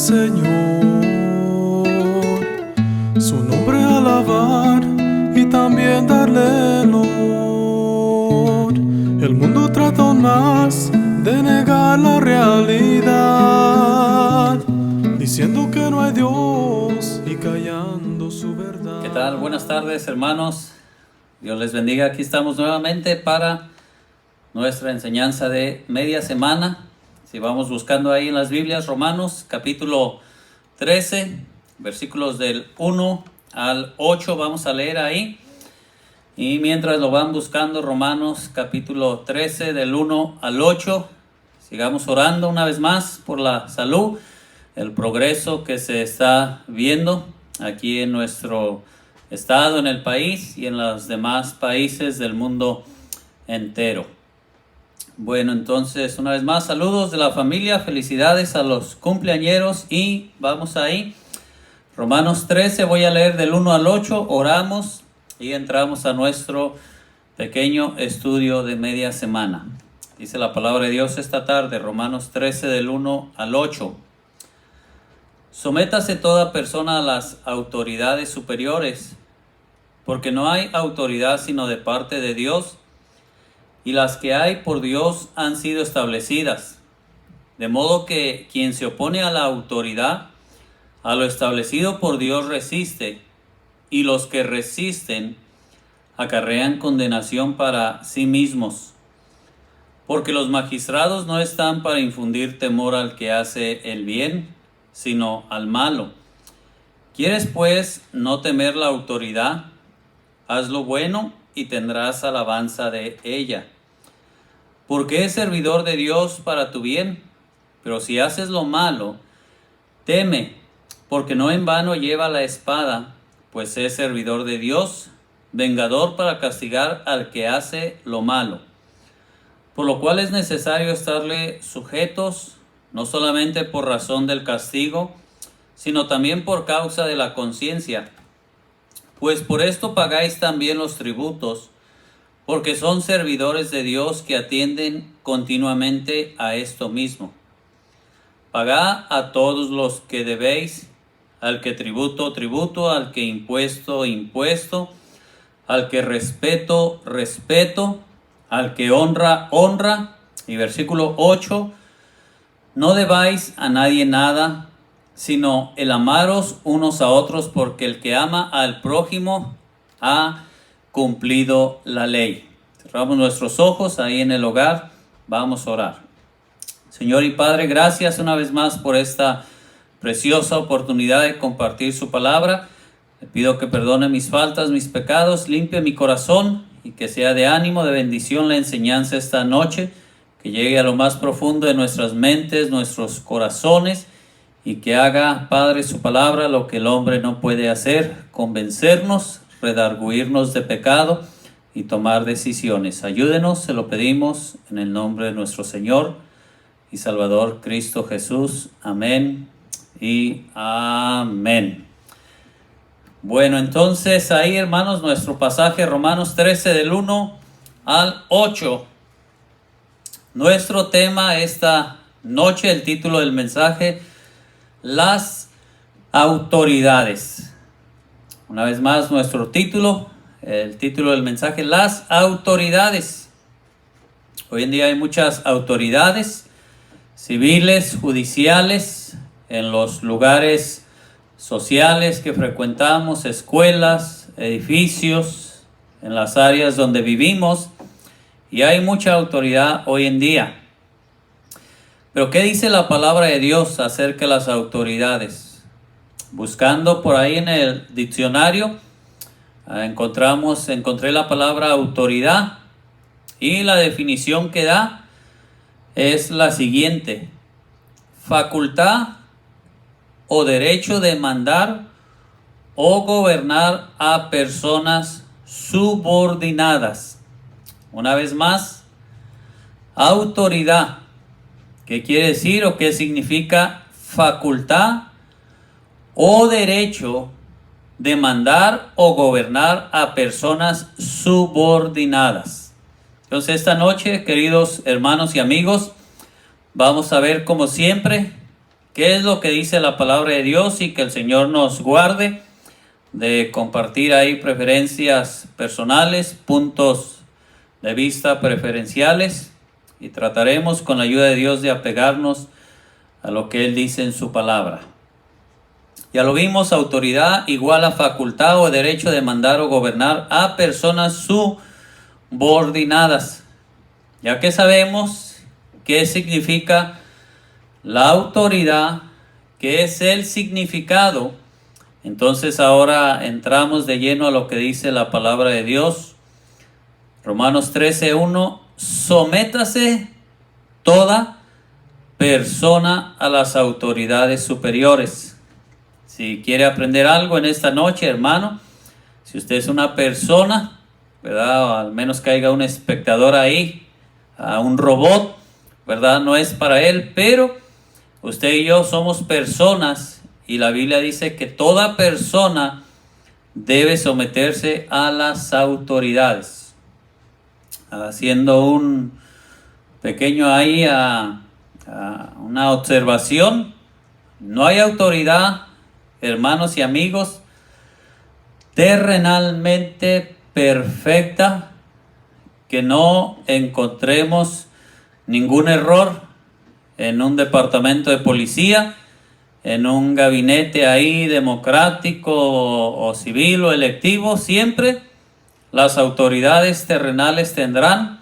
Señor, su nombre alabar y también darle honor. El mundo trata aún más de negar la realidad, diciendo que no hay Dios y callando su verdad. ¿Qué tal? Buenas tardes, hermanos. Dios les bendiga. Aquí estamos nuevamente para nuestra enseñanza de media semana. Si vamos buscando ahí en las Biblias, Romanos capítulo 13, versículos del 1 al 8, vamos a leer ahí. Y mientras lo van buscando, Romanos capítulo 13, del 1 al 8, sigamos orando una vez más por la salud, el progreso que se está viendo aquí en nuestro estado, en el país y en los demás países del mundo entero. Bueno, entonces una vez más, saludos de la familia, felicidades a los cumpleañeros y vamos ahí. Romanos 13, voy a leer del 1 al 8, oramos y entramos a nuestro pequeño estudio de media semana. Dice la palabra de Dios esta tarde, Romanos 13 del 1 al 8. Sométase toda persona a las autoridades superiores, porque no hay autoridad sino de parte de Dios, y las que hay por Dios han sido establecidas. De modo que quien se opone a la autoridad, a lo establecido por Dios resiste, y los que resisten acarrean condenación para sí mismos. Porque los magistrados no están para infundir temor al que hace el bien, sino al malo. ¿Quieres pues no temer la autoridad? Haz lo bueno y tendrás alabanza de ella. Porque es servidor de Dios para tu bien. Pero si haces lo malo, teme, porque no en vano lleva la espada, pues es servidor de Dios, vengador para castigar al que hace lo malo. Por lo cual es necesario estarle sujetos, no solamente por razón del castigo, sino también por causa de la conciencia. Pues por esto pagáis también los tributos, porque son servidores de Dios que atienden continuamente a esto mismo. Pagad a todos los que debéis, al que tributo, tributo, al que impuesto, impuesto, al que respeto, respeto, al que honra, honra. Y versículo 8, no debáis a nadie nada, sino el amaros unos a otros, porque el que ama al prójimo ha cumplido la ley. Cerramos nuestros ojos ahí en el hogar, vamos a orar. Señor y Padre, gracias una vez más por esta preciosa oportunidad de compartir su palabra. Le pido que perdone mis faltas, mis pecados, limpie mi corazón y que sea de ánimo, de bendición la enseñanza esta noche, que llegue a lo más profundo de nuestras mentes, nuestros corazones, y que haga, Padre, su palabra lo que el hombre no puede hacer, convencernos, redarguirnos de pecado y tomar decisiones. Ayúdenos, se lo pedimos en el nombre de nuestro Señor y Salvador Cristo Jesús. Amén y amén. Bueno, entonces ahí, hermanos, nuestro pasaje Romanos 13 del 1 al 8. Nuestro tema esta noche, el título del mensaje, las autoridades. Una vez más, nuestro título, el título del mensaje, las autoridades. Hoy en día hay muchas autoridades civiles, judiciales, en los lugares sociales que frecuentamos, escuelas, edificios, en las áreas donde vivimos, y hay mucha autoridad hoy en día. Pero ¿qué dice la palabra de Dios acerca de las autoridades? Buscando por ahí en el diccionario, encontré la palabra autoridad, y la definición que da es la siguiente: facultad o derecho de mandar o gobernar a personas subordinadas. Una vez más, autoridad. ¿Qué quiere decir o qué significa facultad o derecho de mandar o gobernar a personas subordinadas? Entonces esta noche, queridos hermanos y amigos, vamos a ver como siempre qué es lo que dice la palabra de Dios y que el Señor nos guarde de compartir ahí preferencias personales, puntos de vista preferenciales, y trataremos con la ayuda de Dios de apegarnos a lo que Él dice en su palabra. Ya lo vimos, autoridad igual a facultad o derecho de mandar o gobernar a personas subordinadas. Ya que sabemos qué significa la autoridad, qué es el significado, entonces ahora entramos de lleno a lo que dice la palabra de Dios. Romanos 13:1, sométase toda persona a las autoridades superiores. Si quiere aprender algo en esta noche, hermano, si usted es una persona, ¿verdad? O al menos que haya un espectador ahí, a un robot, ¿verdad? No es para él, pero usted y yo somos personas y la Biblia dice que toda persona debe someterse a las autoridades. Haciendo un pequeño ahí a una observación, no hay autoridad, hermanos y amigos, terrenalmente perfecta, que no encontremos ningún error en un departamento de policía, en un gabinete ahí democrático o civil o electivo. Siempre las autoridades terrenales tendrán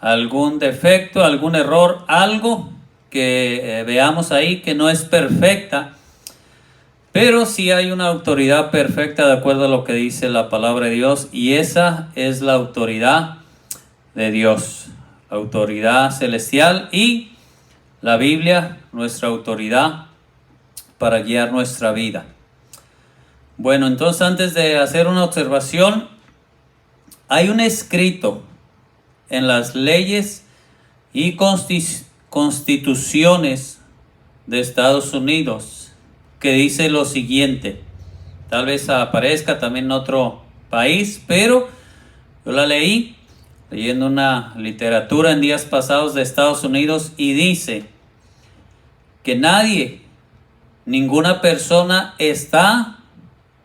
algún defecto, algún error, algo que veamos ahí que no es perfecta. Pero sí hay una autoridad perfecta de acuerdo a lo que dice la palabra de Dios, y esa es la autoridad de Dios, la autoridad celestial, y la Biblia, nuestra autoridad para guiar nuestra vida. Bueno, entonces antes de hacer una observación, hay un escrito en las leyes y constituciones de Estados Unidos que dice lo siguiente. Tal vez aparezca también en otro país, pero yo la leí leyendo una literatura en días pasados de Estados Unidos, y dice que nadie, ninguna persona está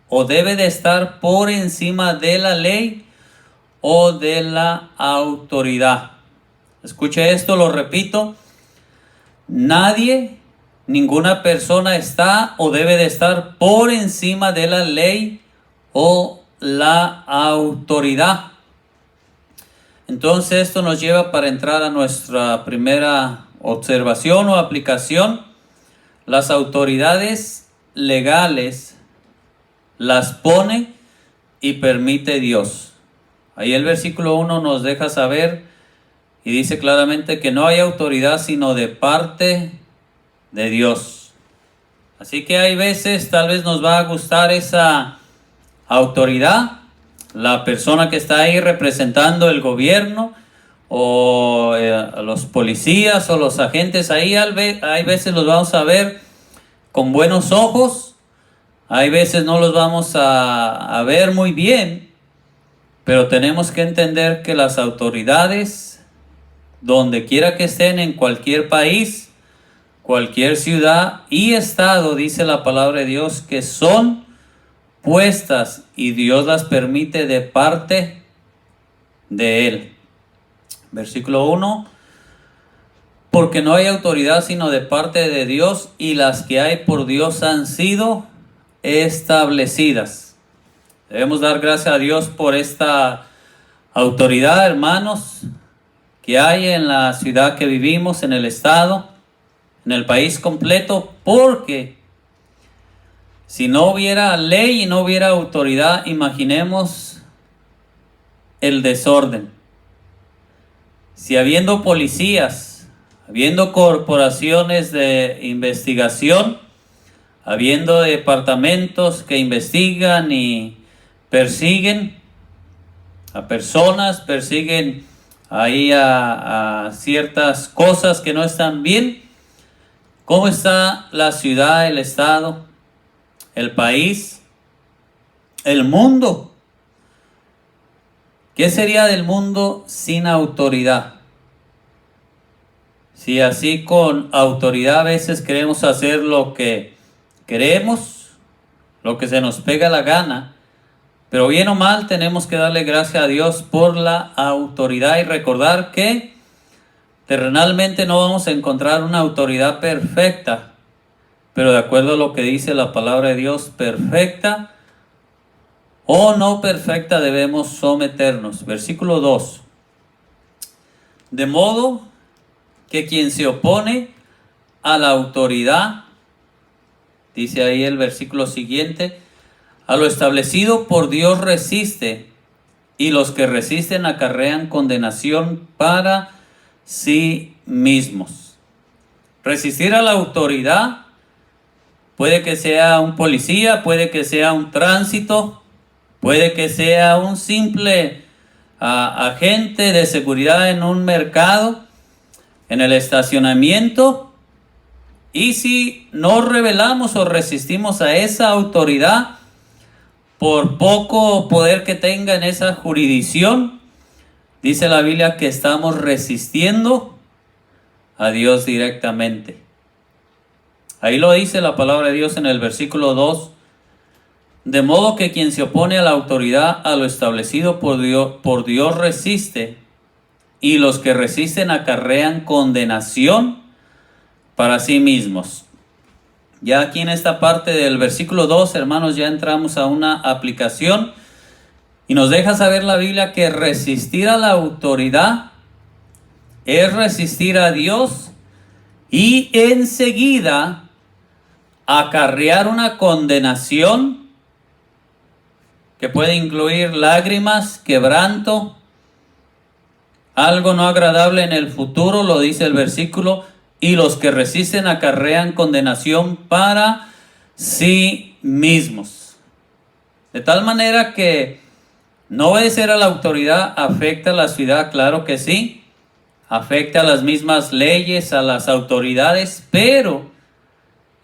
o debe de estar por encima de la ley o de la autoridad. Escuche esto, lo repito. Nadie, ninguna persona está o debe de estar por encima de la ley o la autoridad. Entonces esto nos lleva para entrar a nuestra primera observación o aplicación. Las autoridades legales las pone y permite Dios. Ahí el versículo 1 nos deja saber y dice claramente que no hay autoridad sino de parte de Dios. Así que hay veces tal vez nos va a gustar esa autoridad, la persona que está ahí representando el gobierno o los policías o los agentes ahí. Hay veces los vamos a ver con buenos ojos, hay veces no los vamos a ver muy bien, pero tenemos que entender que las autoridades, donde quiera que estén, en cualquier país, cualquier ciudad y estado, dice la palabra de Dios, que son puestas y Dios las permite de parte de Él. Versículo 1. Porque no hay autoridad sino de parte de Dios, y las que hay por Dios han sido establecidas. Debemos dar gracias a Dios por esta autoridad, hermanos, que hay en la ciudad que vivimos, en el estado, en el país completo, porque si no hubiera ley y no hubiera autoridad, imaginemos el desorden. Si habiendo policías, habiendo corporaciones de investigación, habiendo departamentos que investigan y persiguen a personas, persiguen ahí a ciertas cosas que no están bien, ¿cómo está la ciudad, el estado, el país, el mundo? ¿Qué sería del mundo sin autoridad? Si así con autoridad a veces queremos hacer lo que queremos, lo que se nos pega la gana, pero bien o mal tenemos que darle gracias a Dios por la autoridad y recordar que terrenalmente no vamos a encontrar una autoridad perfecta, pero de acuerdo a lo que dice la palabra de Dios, perfecta o no perfecta debemos someternos. Versículo 2. De modo que quien se opone a la autoridad, dice ahí el versículo siguiente, a lo establecido por Dios resiste, y los que resisten acarrean condenación para sí mismos. Resistir a la autoridad puede que sea un policía, puede que sea un tránsito, puede que sea un simple agente de seguridad en un mercado, en el estacionamiento. Y si no rebelamos o resistimos a esa autoridad, por poco poder que tenga en esa jurisdicción, dice la Biblia que estamos resistiendo a Dios directamente. Ahí lo dice la palabra de Dios en el versículo 2. De modo que quien se opone a la autoridad, a lo establecido por Dios resiste, y los que resisten acarrean condenación para sí mismos. Ya aquí en esta parte del versículo 2, hermanos, ya entramos a una aplicación y nos deja saber la Biblia que resistir a la autoridad es resistir a Dios y enseguida acarrear una condenación que puede incluir lágrimas, quebranto, algo no agradable en el futuro, lo dice el versículo, y los que resisten acarrean condenación para sí mismos. De tal manera que no obedecer a la autoridad afecta a la ciudad, claro que sí, afecta a las mismas leyes, a las autoridades, pero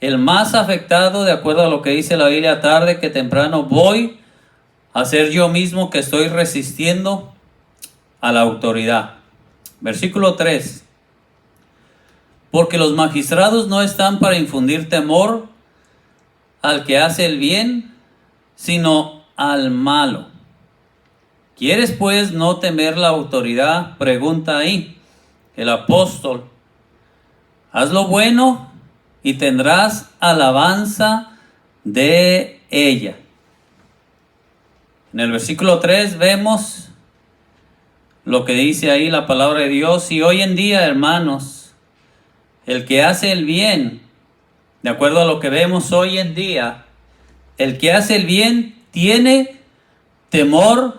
el más afectado, de acuerdo a lo que dice la Biblia, tarde que temprano voy a ser yo mismo que estoy resistiendo a la autoridad. Versículo 3. Porque los magistrados no están para infundir temor al que hace el bien, sino al malo. ¿Quieres pues no temer la autoridad? Pregunta ahí el apóstol. Haz lo bueno y tendrás alabanza de ella. En el versículo 3 vemos lo que dice ahí la palabra de Dios. Y hoy en día, hermanos, el que hace el bien, de acuerdo a lo que vemos hoy en día, el que hace el bien tiene temor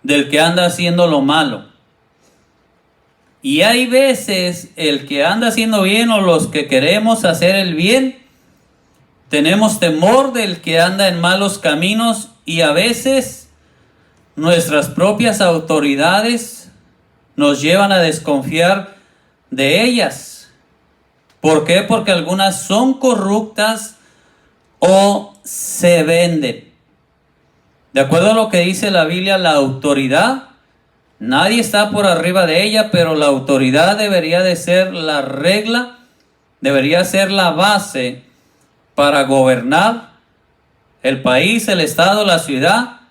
del que anda haciendo lo malo. Y hay veces el que anda haciendo bien o los que queremos hacer el bien, tenemos temor del que anda en malos caminos y a veces nuestras propias autoridades nos llevan a desconfiar de ellas. ¿Por qué? Porque algunas son corruptas o se venden. De acuerdo a lo que dice la Biblia, la autoridad, nadie está por arriba de ella, pero la autoridad debería de ser la regla, debería ser la base para gobernar el país, el estado, la ciudad,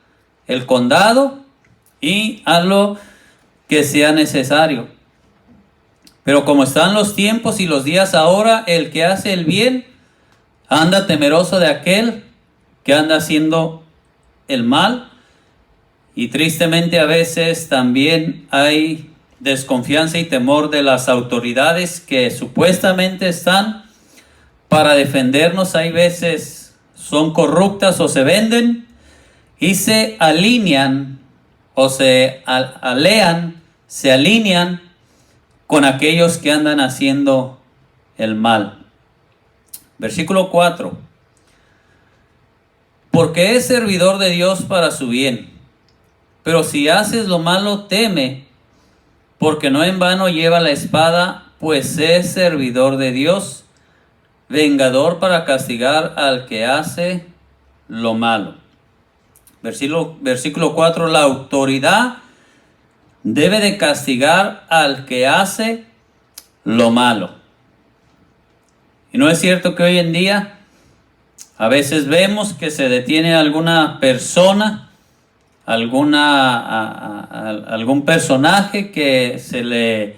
el condado y a lo que sea necesario. Pero como están los tiempos y los días ahora, el que hace el bien anda temeroso de aquel que anda haciendo el mal. Y tristemente a veces también hay desconfianza y temor de las autoridades que supuestamente están para defendernos. Hay veces son corruptas o se venden y se alinean o se alinean con aquellos que andan haciendo el mal. Versículo 4. Porque es servidor de Dios para su bien. Pero si haces lo malo, teme, porque no en vano lleva la espada, pues es servidor de Dios, vengador para castigar al que hace lo malo. Versículo 4. La autoridad debe de castigar al que hace lo malo. Y no es cierto que hoy en día a veces vemos que se detiene alguna persona, algún personaje que se le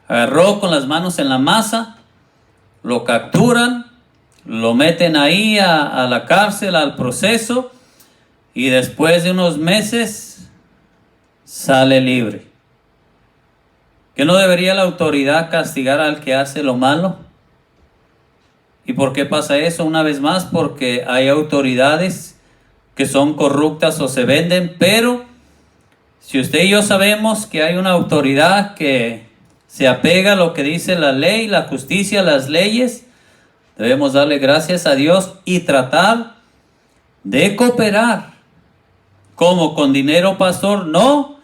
agarró con las manos en la masa, lo capturan, lo meten ahí a la cárcel, al proceso, y después de unos meses sale libre. ¿Que no debería la autoridad castigar al que hace lo malo? ¿Y por qué pasa eso? Una vez más, porque hay autoridades que son corruptas o se venden, pero si usted y yo sabemos que hay una autoridad que se apega a lo que dice la ley, la justicia, las leyes, debemos darle gracias a Dios y tratar de cooperar, como con dinero, pastor, no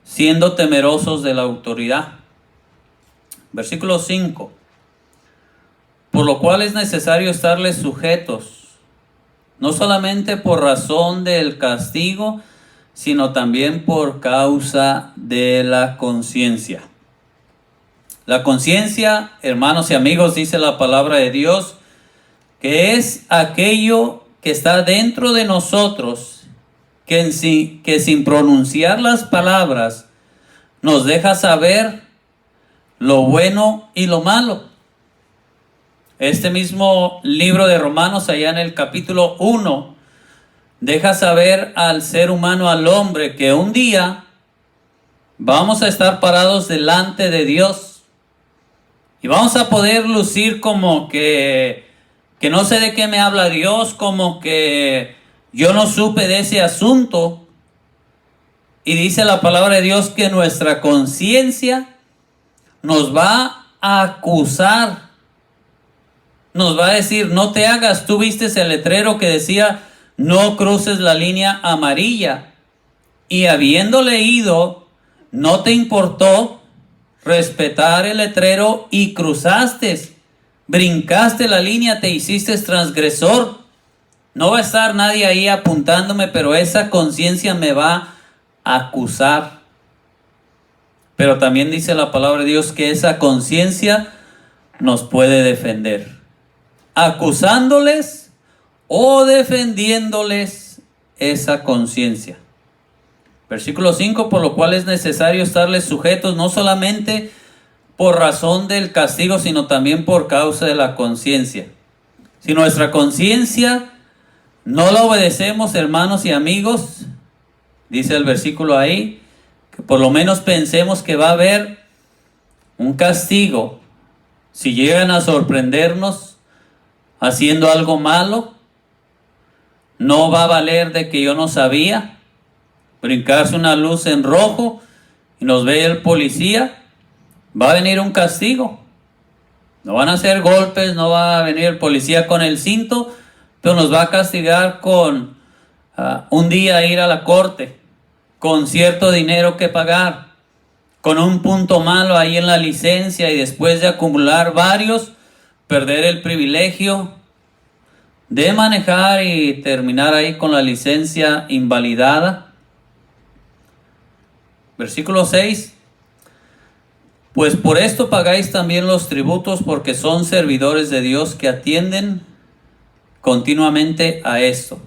siendo temerosos de la autoridad. Versículo 5. Por lo cual es necesario estarles sujetos, no solamente por razón del castigo, sino también por causa de la conciencia. La conciencia, hermanos y amigos, dice la palabra de Dios, que es aquello que está dentro de nosotros, que sin pronunciar las palabras nos deja saber lo bueno y lo malo. Este mismo libro de Romanos, allá en el capítulo 1, deja saber al ser humano, al hombre, que un día vamos a estar parados delante de Dios y vamos a poder lucir como que no sé de qué me habla Dios, como que yo no supe de ese asunto. Y dice la palabra de Dios que nuestra conciencia nos va a acusar. Nos va a decir, no te hagas, tú viste el letrero que decía, no cruces la línea amarilla. Y habiendo leído, no te importó respetar el letrero y cruzaste, brincaste la línea, te hiciste transgresor. No va a estar nadie ahí apuntándome, pero esa conciencia me va a acusar. Pero también dice la palabra de Dios que esa conciencia nos puede defender, acusándoles o defendiéndoles esa conciencia. Versículo 5, por lo cual es necesario estarles sujetos, no solamente por razón del castigo, sino también por causa de la conciencia. Si nuestra conciencia no la obedecemos, hermanos y amigos, dice el versículo ahí, que por lo menos pensemos que va a haber un castigo si llegan a sorprendernos haciendo algo malo. No va a valer de que yo no sabía, brincarse una luz en rojo y nos ve el policía, va a venir un castigo. No van a ser golpes, no va a venir el policía con el cinto, pero nos va a castigar con un día ir a la corte, con cierto dinero que pagar, con un punto malo ahí en la licencia y después de acumular varios, perder el privilegio de manejar y terminar ahí con la licencia invalidada. Versículo 6. Pues por esto pagáis también los tributos, porque son servidores de Dios que atienden continuamente a esto.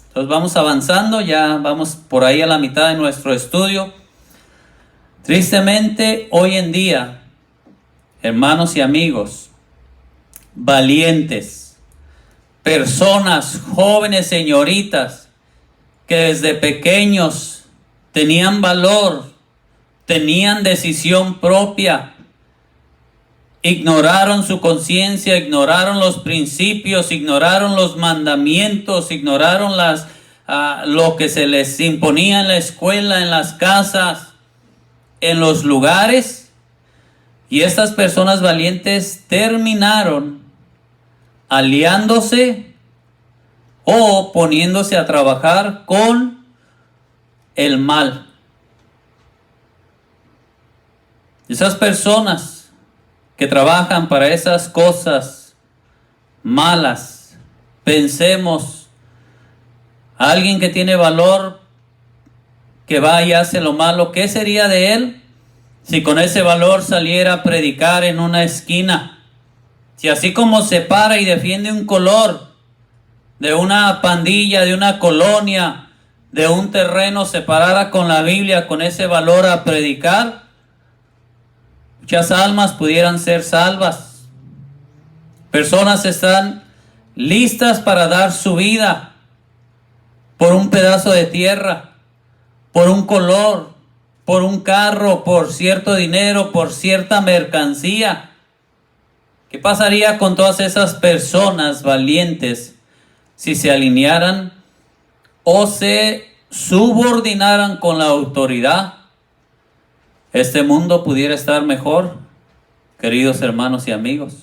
Entonces vamos avanzando, ya vamos por ahí a la mitad de nuestro estudio. Tristemente, hoy en día, hermanos y amigos, valientes, personas, jóvenes, señoritas, que desde pequeños tenían valor, tenían decisión propia, ignoraron su conciencia, ignoraron los principios, ignoraron los mandamientos, ignoraron lo que se les imponía en la escuela, en las casas, en los lugares. Y estas personas valientes terminaron aliándose o poniéndose a trabajar con el mal. Esas personas que trabajan para esas cosas malas, pensemos, alguien que tiene valor, que va y hace lo malo, ¿qué sería de él si con ese valor saliera a predicar en una esquina, si así como se para y defiende un color de una pandilla, de una colonia, de un terreno, se parara con la Biblia, con ese valor a predicar, muchas almas pudieran ser salvas. Personas están listas para dar su vida por un pedazo de tierra, por un color, por un carro, por cierto dinero, por cierta mercancía. ¿Qué pasaría con todas esas personas valientes si se alinearan o se subordinaran con la autoridad? Este mundo pudiera estar mejor, queridos hermanos y amigos.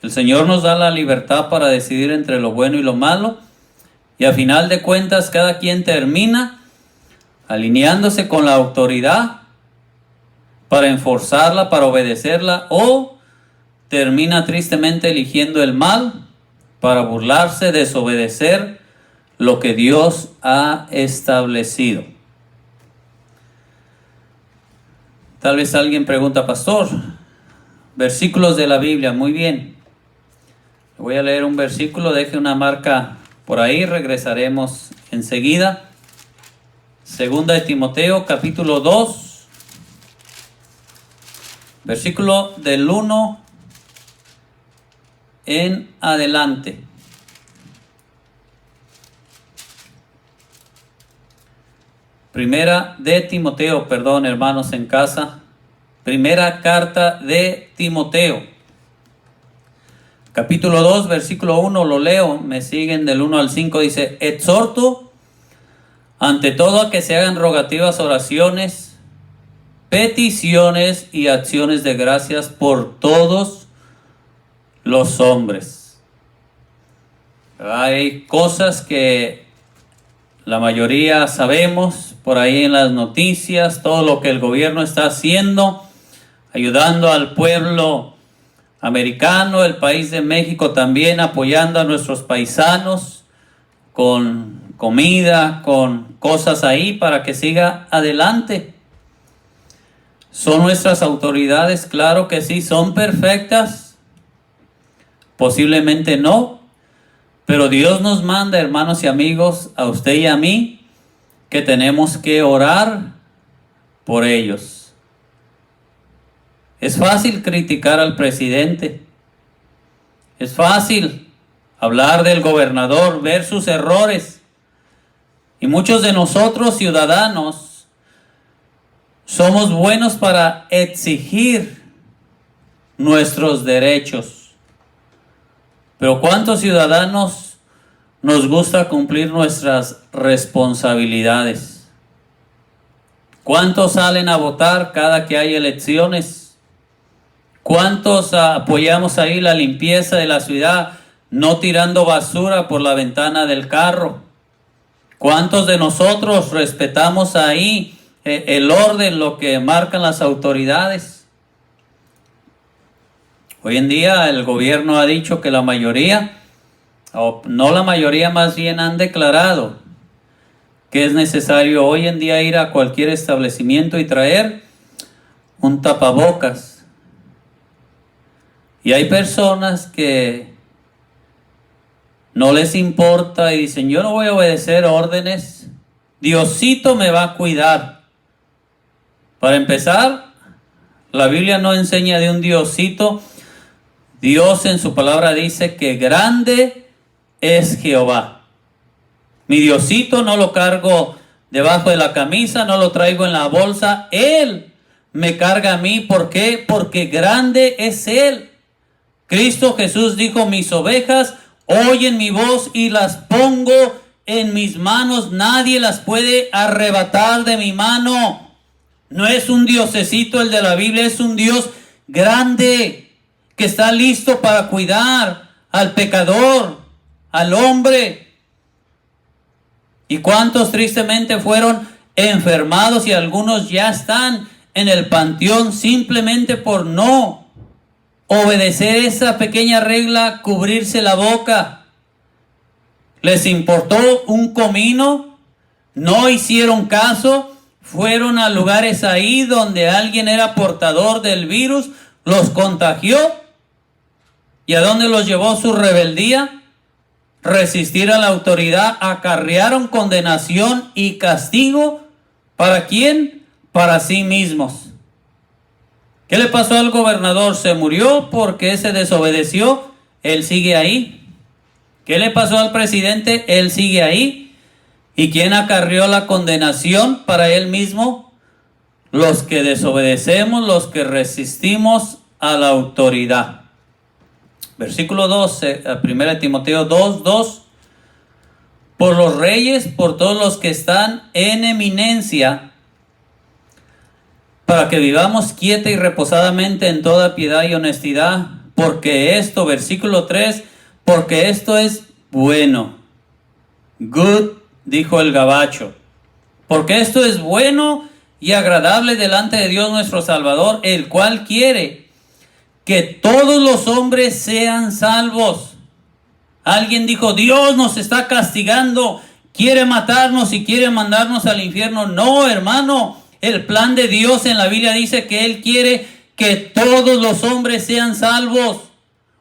El Señor nos da la libertad para decidir entre lo bueno y lo malo, y a final de cuentas cada quien termina alineándose con la autoridad para enforzarla, para obedecerla, o termina tristemente eligiendo el mal para burlarse, desobedecer lo que Dios ha establecido. Tal vez alguien pregunta, pastor, versículos de la Biblia, muy bien. Voy a leer un versículo, deje una marca por ahí, regresaremos enseguida. Segunda de Timoteo, capítulo 2, versículo del 1 en adelante. Primera de Timoteo, perdón, hermanos en casa. Primera carta de Timoteo. Capítulo 2, versículo 1, lo leo, me siguen del 1 al 5, dice: exhorto ante todo a que se hagan rogativas, oraciones, peticiones y acciones de gracias por todos los hombres. Hay cosas que la mayoría sabemos por ahí en las noticias, todo lo que el gobierno está haciendo, ayudando al pueblo americano, el país de México también apoyando a nuestros paisanos con comida, con cosas ahí para que siga adelante. ¿Son nuestras autoridades? Claro que sí. ¿Son perfectas? Posiblemente no, pero Dios nos manda, hermanos y amigos, a usted y a mí, que tenemos que orar por ellos. Es fácil criticar al presidente, es fácil hablar del gobernador, ver sus errores, y muchos de nosotros ciudadanos somos buenos para exigir nuestros derechos. Pero ¿cuántos ciudadanos nos gusta cumplir nuestras responsabilidades? ¿Cuántos salen a votar cada que hay elecciones? ¿Cuántos apoyamos ahí la limpieza de la ciudad, no tirando basura por la ventana del carro? ¿Cuántos de nosotros respetamos ahí el orden, lo que marcan las autoridades? Hoy en día el gobierno ha dicho que la mayoría, o no la mayoría, más bien han declarado que es necesario hoy en día ir a cualquier establecimiento y traer un tapabocas. Y hay personas que no les importa y dicen: yo no voy a obedecer órdenes, Diosito me va a cuidar. Para empezar, la Biblia no enseña de un Diosito. Dios en su palabra dice que grande es Jehová. Mi Diosito no lo cargo debajo de la camisa, no lo traigo en la bolsa. Él me carga a mí. ¿Por qué? Porque grande es Él. Cristo Jesús dijo: mis ovejas oyen mi voz y las pongo en mis manos. Nadie las puede arrebatar de mi mano. No es un diosecito el de la Biblia, es un Dios grande que está listo para cuidar al pecador, al hombre. ¿Y cuántos tristemente fueron enfermados y algunos ya están en el panteón simplemente por no obedecer esa pequeña regla, cubrirse la boca? Les importó un comino, no hicieron caso, fueron a lugares ahí donde alguien era portador del virus, los contagió. ¿Y a dónde los llevó su rebeldía? Resistir a la autoridad, acarrearon condenación y castigo. ¿Para quién? Para sí mismos. ¿Qué le pasó al gobernador? ¿Se murió porque se desobedeció? Él sigue ahí. ¿Qué le pasó al presidente? Él sigue ahí. ¿Y quién acarreó la condenación para él mismo? Los que desobedecemos, los que resistimos a la autoridad. Versículo 12, 1 Timoteo 2:2. Por los reyes, por todos los que están en eminencia, para que vivamos quieta y reposadamente en toda piedad y honestidad, porque esto, versículo 3, porque esto es bueno. Good, dijo el gabacho. Porque esto es bueno y agradable delante de Dios nuestro Salvador, el cual quiere que todos los hombres sean salvos. Alguien dijo, Dios nos está castigando, quiere matarnos y quiere mandarnos al infierno. No, hermano. El plan de Dios en la Biblia dice que Él quiere que todos los hombres sean salvos.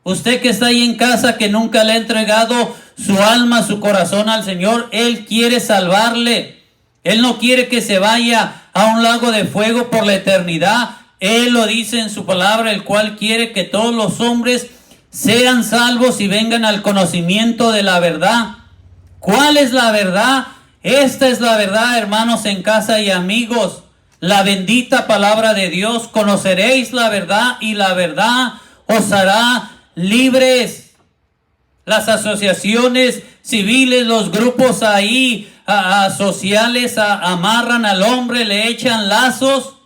Usted que está ahí en casa, que nunca le ha entregado su alma, su corazón al Señor, Él quiere salvarle. Él no quiere que se vaya a un lago de fuego por la eternidad. Él lo dice en su palabra, el cual quiere que todos los hombres sean salvos y vengan al conocimiento de la verdad. ¿Cuál es la verdad? Esta es la verdad, hermanos en casa y amigos. La bendita palabra de Dios. Conoceréis la verdad y la verdad os hará libres. Las asociaciones civiles, los grupos ahí sociales amarran al hombre, le echan lazos.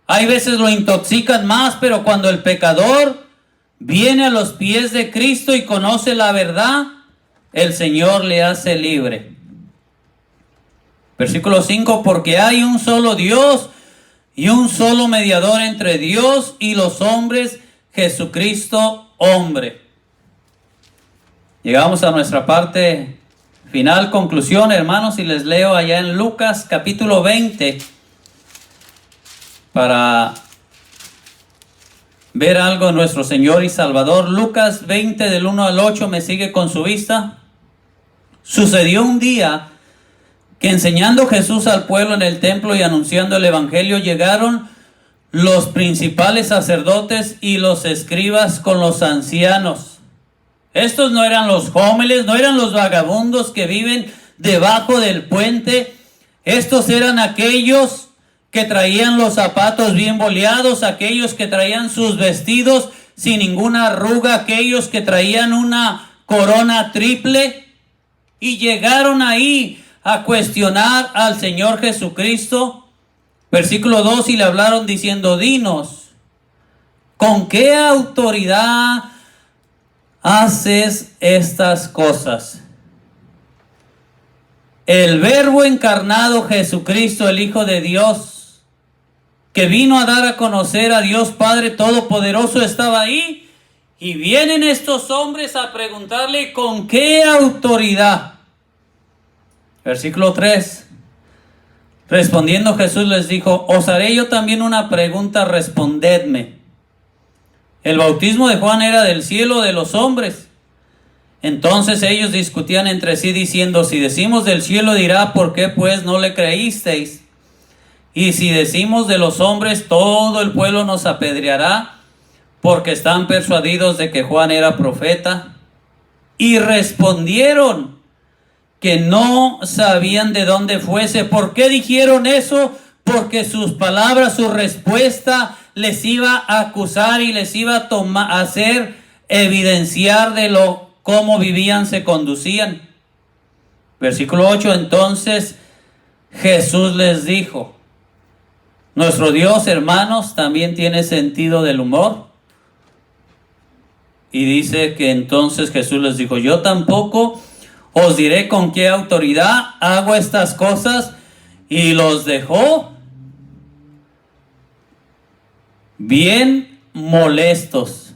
Hay veces lo intoxican más, pero cuando el pecador viene a los pies de Cristo y conoce la verdad, el Señor le hace libre. Versículo 5, porque hay un solo Dios y un solo mediador entre Dios y los hombres, Jesucristo hombre. Llegamos a nuestra parte final, conclusión, hermanos, y les leo allá en Lucas capítulo 20 para ver algo de nuestro Señor y Salvador. Lucas 20 del 1 al 8, ¿me sigue con su vista? Sucedió un día que enseñando Jesús al pueblo en el templo y anunciando el evangelio, llegaron los principales sacerdotes y los escribas con los ancianos. Estos no eran los jómenes, no eran los vagabundos que viven debajo del puente. Estos eran aquellos que traían los zapatos bien boleados, aquellos que traían sus vestidos sin ninguna arruga, aquellos que traían una corona triple, y llegaron ahí a cuestionar al Señor Jesucristo. Versículo 2, y le hablaron diciendo, dinos, ¿con qué autoridad haces estas cosas? El Verbo encarnado, Jesucristo, el Hijo de Dios, que vino a dar a conocer a Dios Padre Todopoderoso, estaba ahí, y vienen estos hombres a preguntarle, ¿con qué autoridad? Versículo 3. Respondiendo Jesús les dijo, os haré yo también una pregunta, respondedme. ¿El bautismo de Juan era del cielo o de los hombres? Entonces ellos discutían entre sí diciendo, si decimos del cielo dirá, ¿por qué pues no le creísteis? Y si decimos de los hombres, todo el pueblo nos apedreará, porque están persuadidos de que Juan era profeta. Y respondieron que no sabían de dónde fuese. ¿Por qué dijeron eso? Porque sus palabras, su respuesta les iba a acusar y les iba a hacer evidenciar de cómo vivían, se conducían. Versículo 8, entonces Jesús les dijo, nuestro Dios, hermanos, también tiene sentido del humor. Y dice que entonces Jesús les dijo, yo tampoco os diré con qué autoridad hago estas cosas, y los dejó bien molestos.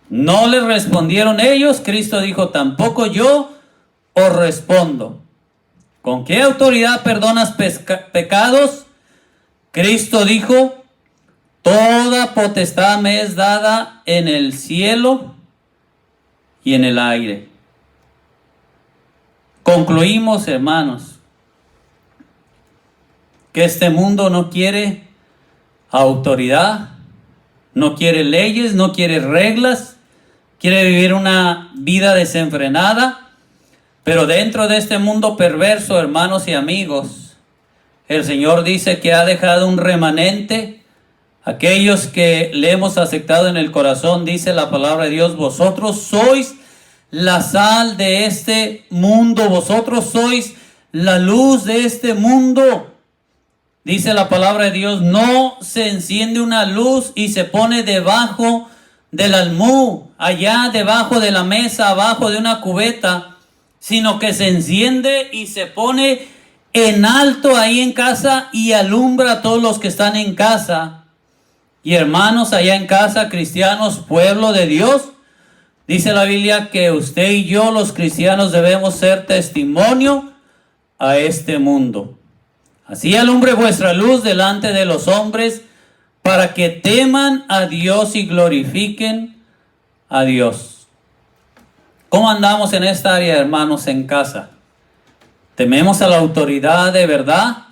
No les respondieron ellos. Cristo dijo, tampoco yo os respondo. ¿Con qué autoridad perdonas pecados? Cristo dijo, toda potestad me es dada en el cielo y en el aire. Concluimos, hermanos, que este mundo no quiere autoridad, no quiere leyes, no quiere reglas, quiere vivir una vida desenfrenada, pero dentro de este mundo perverso, hermanos y amigos, el Señor dice que ha dejado un remanente, aquellos que le hemos aceptado en el corazón. Dice la palabra de Dios, vosotros sois la sal de este mundo, vosotros sois la luz de este mundo. Dice la palabra de Dios, no se enciende una luz y se pone debajo del almud, allá debajo de la mesa, abajo de una cubeta, sino que se enciende y se pone en alto ahí en casa y alumbra a todos los que están en casa. Y hermanos allá en casa, cristianos, pueblo de Dios, dice la Biblia que usted y yo, los cristianos, debemos ser testimonio a este mundo. Así alumbre vuestra luz delante de los hombres, para que teman a Dios y glorifiquen a Dios. ¿Cómo andamos en esta área, hermanos, en casa? ¿Tememos a la autoridad de verdad,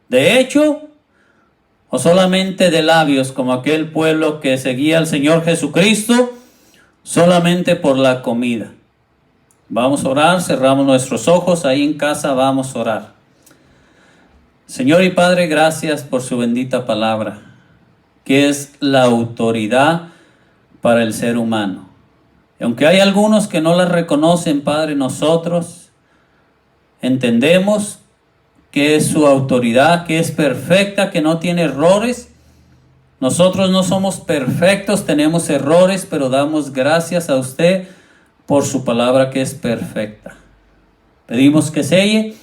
de hecho, o solamente de labios, como aquel pueblo que seguía al Señor Jesucristo solamente por la comida? Vamos a orar, cerramos nuestros ojos, ahí en casa vamos a orar. Señor y Padre, gracias por su bendita palabra, que es la autoridad para el ser humano. Y aunque hay algunos que no la reconocen, Padre, nosotros entendemos que es su autoridad, que es perfecta, que no tiene errores. Nosotros no somos perfectos, tenemos errores, pero damos gracias a usted por su palabra que es perfecta. Pedimos que selle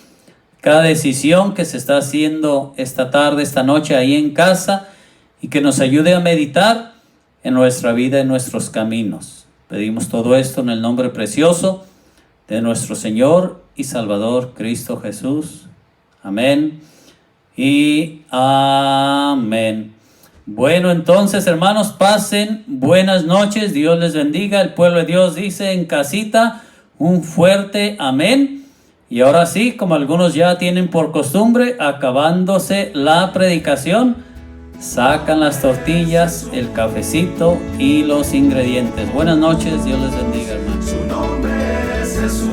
cada decisión que se está haciendo esta tarde, esta noche ahí en casa, y que nos ayude a meditar en nuestra vida, en nuestros caminos. Pedimos todo esto en el nombre precioso de nuestro Señor y Salvador Cristo Jesús. Amén y amén. Bueno, entonces, hermanos, pasen buenas noches. Dios les bendiga. El pueblo de Dios dice en casita un fuerte amén. Y ahora sí, como algunos ya tienen por costumbre, acabándose la predicación, sacan las tortillas, el cafecito y los ingredientes. Buenas noches, Dios les bendiga, hermanos. Su nombre es Jesús.